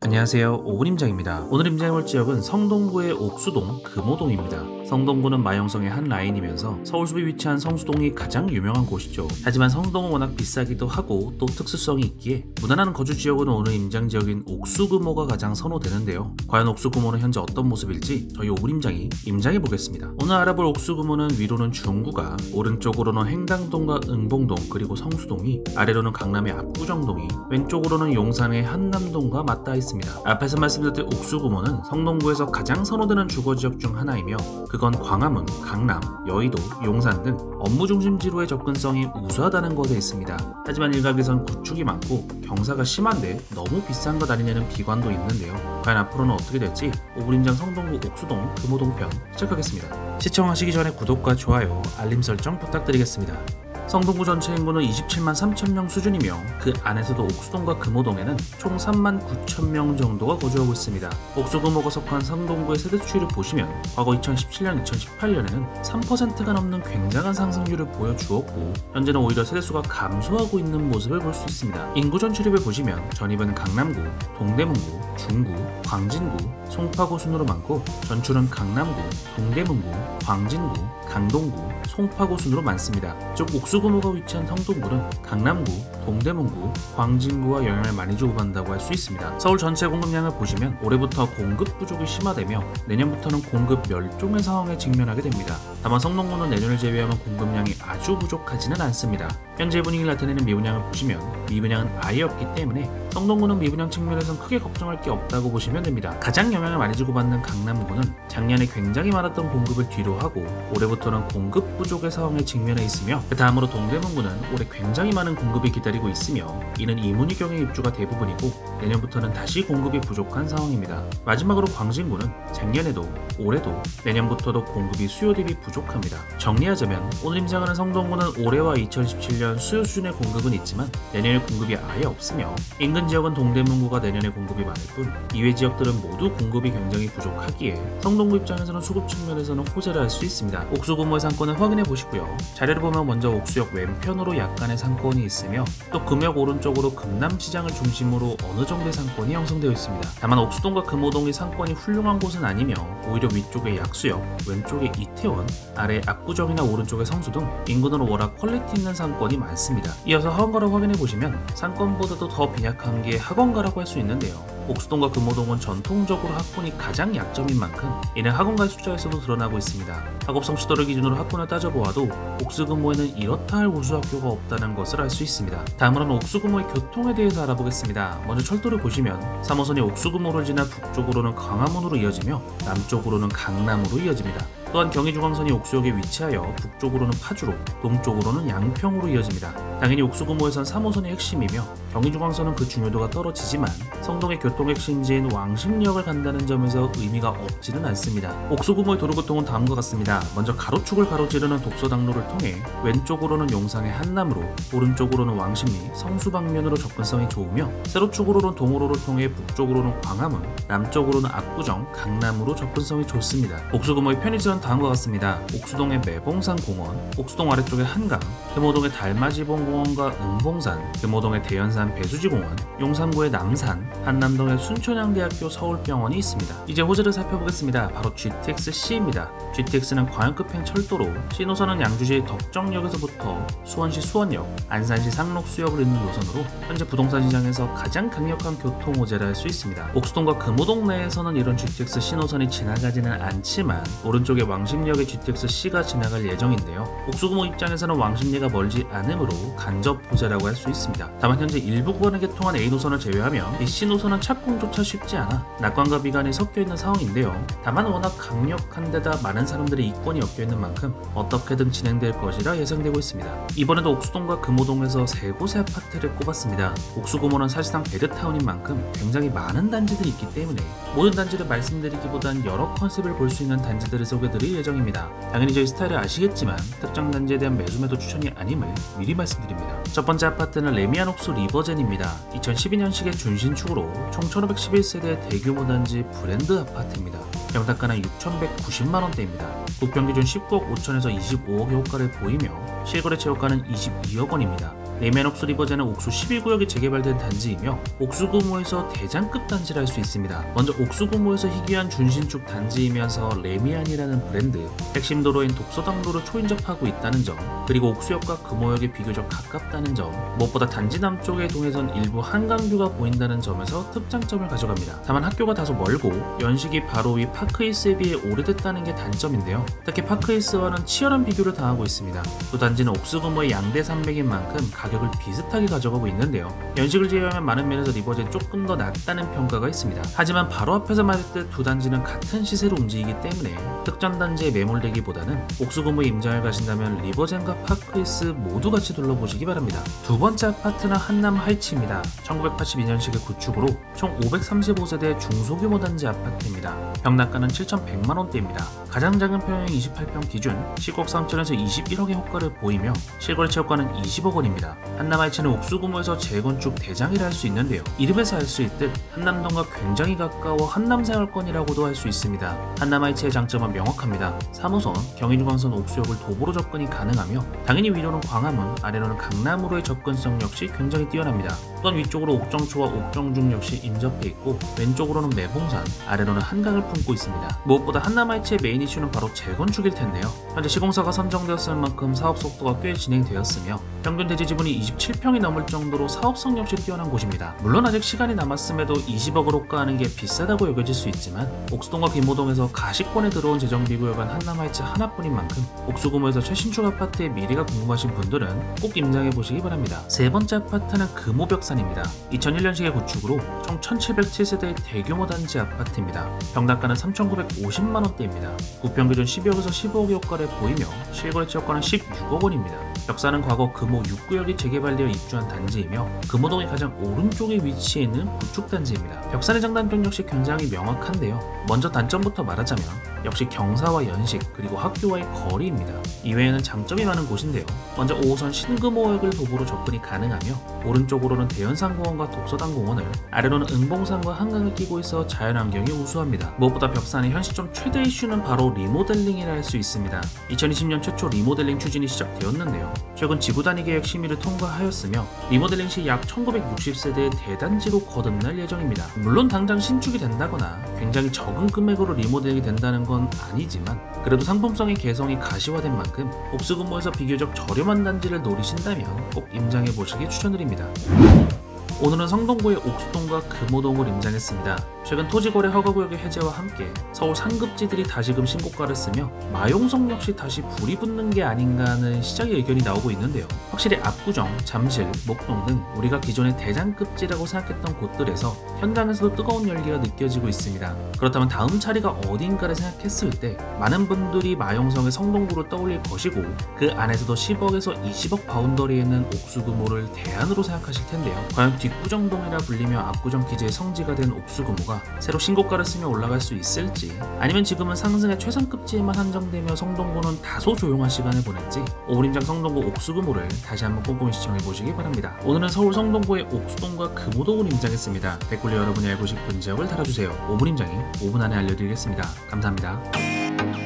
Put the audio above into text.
안녕하세요, 5분 임장입니다. 오늘 임장해볼 지역은 성동구의 옥수동, 금호동입니다. 성동구는 마용성의 한 라인이면서 서울숲에 위치한 성수동이 가장 유명한 곳이죠. 하지만 성동은 워낙 비싸기도 하고 또 특수성이 있기에 무난한 거주 지역으로 오늘 임장 지역인 옥수금호가 가장 선호되는데요. 과연 옥수금호는 현재 어떤 모습일지 저희 5분 임장이 임장해보겠습니다. 오늘 알아볼 옥수금호는 위로는 중구가, 오른쪽으로는 횡당동과 응봉동 그리고 성수동이, 아래로는 강남의 압구정동이, 왼쪽으로는 용산의 한남동과 맞닿아 있습니다. 앞에서 말씀드렸듯 옥수금호는 성동구에서 가장 선호되는 주거지역 중 하나이며 그건 광화문, 강남, 여의도, 용산 등 업무 중심지로의 접근성이 우수하다는 것에 있습니다. 하지만 일각에선 구축이 많고 경사가 심한데 너무 비싼 것 아니냐는 비관도 있는데요. 과연 앞으로는 어떻게 될지 5분 임장 성동구 옥수동 금호동 편 시작하겠습니다. 시청하시기 전에 구독과 좋아요, 알림 설정 부탁드리겠습니다. 성동구 전체 인구는 27만 3천명 수준이며 그 안에서도 옥수동과 금호동에는 총 3만 9천명 정도가 거주하고 있습니다. 옥수금호가 속한 성동구의 세대 수치를 보시면 과거 2017년, 2018년에는 3%가 넘는 굉장한 상승률을 보여주었고 현재는 오히려 세대수가 감소하고 있는 모습을 볼 수 있습니다. 인구 전출입을 보시면 전입은 강남구, 동대문구, 중구, 광진구, 송파구 순으로 많고 전출은 강남구, 동대문구, 광진구, 강동구, 송파구 순으로 많습니다. 즉 옥수금호가 위치한 성동구는 강남구, 동대문구, 광진구와 영향을 많이 주고받는다고 할 수 있습니다. 서울 전체 공급량을 보시면 올해부터 공급 부족이 심화되며 내년부터는 공급 멸종의 상황에 직면하게 됩니다. 다만 성동구는 내년을 제외하면 공급량이 아주 부족하지는 않습니다. 현재 분위기를 나타내는 미분양을 보시면 미분양은 아예 없기 때문에 성동구는 미분양 측면에선 크게 걱정할 게 없다고 보시면 됩니다. 가장 영향을 많이 주고받는 강남구는 작년에 굉장히 많았던 공급을 뒤로하고 올해부터는 공급 부족의 상황에 직면해 있으며 그 다음으로 동대문구는 올해 굉장히 많은 공급이 기다리고 있으며 이는 이문희경의 입주가 대부분이고 내년부터는 다시 공급이 부족한 상황입니다. 마지막으로 광진구는 작년에도 올해도 내년부터도 공급이 수요 대비 부족합니다. 정리하자면 오늘 임장하는 성동구는 올해와 2017년 수요 수준의 공급은 있지만 내년에 공급이 아예 없으며 인근 지역은 동대문구가 내년에 공급이 많을 뿐 이외 지역들은 모두 공급이 굉장히 부족하기에 성동구 입장에서는 수급 측면에서는 호재를 할 수 있습니다. 옥수금호의 상권을 확인해 보시고요. 자료를 보면 먼저 옥수역 왼편으로 약간의 상권이 있으며 또 금역 오른쪽으로 금남시장을 중심으로 어느 정도의 상권이 형성되어 있습니다. 다만 옥수동과 금호동이 상권이 훌륭한 곳은 아니며 오히려 위쪽에 약수역, 왼쪽에 이태원, 아래 압구정이나 오른쪽에 성수 등 인근으로 워낙 퀄리티 있는 상권이 많습니다. 이어서 학원가를 확인해 보시면 상권보다도 더 빈약한 게 학원가라고 할 수 있는데요. 옥수동과 금호동은 전통적으로 학군이 가장 약점인 만큼 이는 학원가의 숫자에서도 드러나고 있습니다. 학업 성취도를 기준으로 학군을 따져보아도 옥수금호에는 이렇다 할 우수학교가 없다는 것을 알 수 있습니다. 다음으로는 옥수금호의 교통에 대해서 알아보겠습니다. 먼저 철도를 보시면 3호선이 옥수금호를 지나 북쪽으로는 광화문으로 이어지며 남쪽으로는 강남으로 이어집니다. 또한 경의중앙선이 옥수역에 위치하여 북쪽으로는 파주로, 동쪽으로는 양평으로 이어집니다. 당연히 옥수금호에선 3호선이 핵심이며 경의중앙선은 그 중요도가 떨어지지만 성동의 교통핵심지인 왕십리역을 간다는 점에서 의미가 없지는 않습니다. 옥수금호의 도로교통은 다음과 같습니다. 먼저 가로축을 가로지르는 독서당로를 통해 왼쪽으로는 용산의 한남으로, 오른쪽으로는 왕십리, 성수 방면으로 접근성이 좋으며 세로축으로는 동호로를 통해 북쪽으로는 광화문, 남쪽으로는 압구정, 강남으로 접근성이 좋습니다. 옥수금호의 편의지는 다음과 같습니다. 옥수동의 매봉산 공원, 옥수동 아래쪽의 한강, 금호동의 달맞이봉공원과 응봉산, 금호동의 대연산 배수지공원, 용산구의 남산, 한남동의 순천향대학교 서울병원이 있습니다. 이제 호재를 살펴보겠습니다. 바로 GTX-C입니다. GTX는 광역급행 철도로 C노선은 양주시 덕정역에서부터 수원시 수원역, 안산시 상록수역을 잇는 노선으로 현재 부동산 시장에서 가장 강력한 교통 호재를 할 수 있습니다. 옥수동과 금호동 내에서는 이런 GTX-C 노선이 지나가지는 않지만 오른쪽에 왕십리역의 GTX-C가 지나갈 예정인데요. 옥수금호 입장에서는 왕십리가 멀지 않으므로 간접 호재라고 할 수 있습니다. 다만 현재 일부 구간에 개통한 A노선을 제외하면 이 C노선은 착공조차 쉽지 않아 낙관과 비관이 섞여있는 상황인데요. 다만 워낙 강력한 데다 많은 사람들의 이권이 엮여있는 만큼 어떻게든 진행될 것이라 예상되고 있습니다. 이번에도 옥수동과 금호동에서 세 곳의 아파트를 꼽았습니다. 옥수금호는 사실상 베드타운인 만큼 굉장히 많은 단지들이 있기 때문에 모든 단지를 말씀드리기보단 여러 컨셉을 볼 수 있는 단지들을 소개드릴 예정입니다. 당연히 저희 스타일을 아시겠지만 특정 단지에 대한 매수매도 추천이 아님을 미리 말씀드립니다. 첫 번째 아파트는 레미안 옥수 리버젠입니다. 2012년식의 준신축으로 총 1511세대 대규모 단지 브랜드 아파트입니다. 평당가는 6,190만원대입니다. 국평기준 19억 5천에서 25억의 호가를 보이며 실거래 최고가는 22억 원입니다. 레미안 옥수 리버제는 옥수 12구역이 재개발된 단지이며 옥수구모에서 대장급 단지를 할 수 있습니다. 먼저 옥수구모에서 희귀한 준신축 단지이면서 레미안이라는 브랜드, 핵심 도로인 독서당로를 초인접하고 있다는 점, 그리고 옥수역과 금호역이 비교적 가깝다는 점, 무엇보다 단지 남쪽의 동에선 일부 한강뷰가 보인다는 점에서 특장점을 가져갑니다. 다만 학교가 다소 멀고 연식이 바로 위 파크힐스에 비해 오래됐다는 게 단점인데요. 특히 파크힐스와는 치열한 비교를 당하고 있습니다. 또 단지는 옥수구모의 양대 산맥인 만큼 가격을 비슷하게 가져가고 있는데요. 연식을 제외하면 많은 면에서 리버제는 조금 더 낫다는 평가가 있습니다. 하지만 바로 앞에서 말할 때 두 단지는 같은 시세로 움직이기 때문에 특정 단지에 매몰되기보다는 옥수구모에 임장을 가신다면 리버젠과 파크힐스 모두 같이 둘러보시기 바랍니다. 두 번째 아파트는 한남 하이츠입니다. 1982년식의 구축으로 총 535세대 중소규모 단지 아파트입니다. 평당가는 7,100만원대입니다. 가장 작은 평형 28평 기준 10억 3천에서 21억의 호가를 보이며 실거래 채권가는 20억 원입니다. 한남 하이츠는 옥수구모에서 재건축 대장이라 할 수 있는데요. 이름에서 알 수 있듯 한남동과 굉장히 가까워 한남생활권이라고도 할 수 있습니다. 한남 하이츠의 장점은 명확합니다. 3호선, 경인중앙선 옥수역을 도보로 접근이 가능하며 당연히 위로는 광화문, 아래로는 강남으로의 접근성 역시 굉장히 뛰어납니다. 또한 위쪽으로 옥정초와 옥정중 역시 인접해 있고 왼쪽으로는 매봉산, 아래로는 한강을 품고 있습니다. 무엇보다 한남 하이츠의 메인 이슈는 바로 재건축일 텐데요. 현재 시공사가 선정되었을 만큼 사업 속도가 꽤 진행되었으며 평균 대지 지분이 27평이 넘을 정도로 사업성 역시 뛰어난 곳입니다. 물론 아직 시간이 남았음에도 20억을 호가하는 게 비싸다고 여겨질 수 있지만 옥수동과 김호동에서 가시권에 들어온 재정비구역은 한남 하이츠 하나뿐인 만큼 옥수구모에서 최신축 아파트의 미래가 궁금하신 분들은 꼭 임장해보시기 바랍니다. 세 번째 아파트는 금호벽산입니다. 2001년식의 구축으로 총 1707세대의 대규모 단지 아파트입니다. 평당가는 3,950만원대입니다. 구평 기준 12억에서 15억의 효과를 보이며 실거래 채권가는 16억 원입니다. 벽산은 과거 금호 6구역이 재개발되어 입주한 단지이며 금호동의 가장 오른쪽에 위치해 있는 구축단지입니다. 벽산의 장단점 역시 굉장히 명확한데요. 먼저 단점부터 말하자면 역시 경사와 연식 그리고 학교와의 거리입니다. 이외에는 장점이 많은 곳인데요. 먼저 5호선 신금호역을 도보로 접근이 가능하며 오른쪽으로는 대연산공원과 독서당공원을, 아래로는 은봉산과 한강을 끼고 있어 자연환경이 우수합니다. 무엇보다 벽산의 현 시점 최대 이슈는 바로 리모델링이라 할 수 있습니다. 2020년 최초 리모델링 추진이 시작되었는데요. 최근 지구단위 계획 심의를 통과하였으며 리모델링 시 약 1960세대의 대단지로 거듭날 예정입니다. 물론 당장 신축이 된다거나 굉장히 적은 금액으로 리모델링이 된다는 건 아니지만 그래도 상품성의 개성이 가시화된 만큼 옥수구모에서 비교적 저렴한 단지를 노리신다면 꼭 임장해보시기 추천드립니다. 오늘은 성동구의 옥수동과 금호동을 임장했습니다. 최근 토지거래 허가구역의 해제와 함께 서울 상급지들이 다시금 신고가를 쓰며 마용성 역시 다시 불이 붙는 게 아닌가 하는 시장의 의견이 나오고 있는데요. 확실히 압구정, 잠실, 목동 등 우리가 기존의 대장급지라고 생각했던 곳들에서 현장에서도 뜨거운 열기가 느껴지고 있습니다. 그렇다면 다음 자리가 어딘가를 생각했을 때 많은 분들이 마용성의 성동구를 떠올릴 것이고 그 안에서도 10억에서 20억 바운더리에 있는 옥수구모를 대안으로 생각하실 텐데요. 과연 뒷구정동이라 불리며 압구정 기지의 성지가 된 옥수구모가 새로 신고가를 쓰며 올라갈 수 있을지, 아니면 지금은 상승의 최상급지에만 한정되며 성동구는 다소 조용한 시간을 보낼지, 오분임장 성동구 옥수구모를 다시 한번 꼼꼼히 시청해보시기 바랍니다. 오늘은 서울 성동구의 옥수동과 금호동을 임장했습니다. 댓글로 여러분이 알고 싶은 지역을 달아주세요. 오분임장이 5분 안에 알려드리겠습니다. 감사합니다.